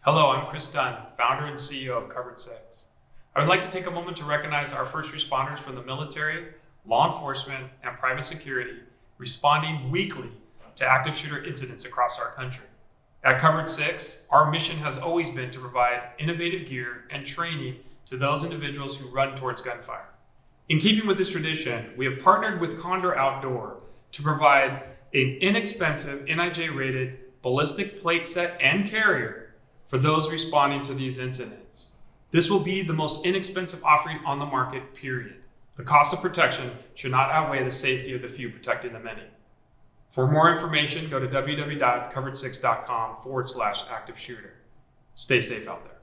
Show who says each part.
Speaker 1: Hello, I'm Chris Dunn, founder and CEO of Covered 6. I would like to take a moment to recognize our first responders from the military, law enforcement, and private security responding weekly to active shooter incidents across our country. At Covered 6, our mission has always been to provide innovative gear and training to those individuals who run towards gunfire. In keeping with this tradition, we have partnered with Condor Outdoor to provide an inexpensive NIJ-rated ballistic plate set and carrier for those responding to these incidents. This will be the most inexpensive offering on the market, period. The cost of protection should not outweigh the safety of the few protecting the many. For more information, go to www.covered6.com/active shooter. Stay safe out there.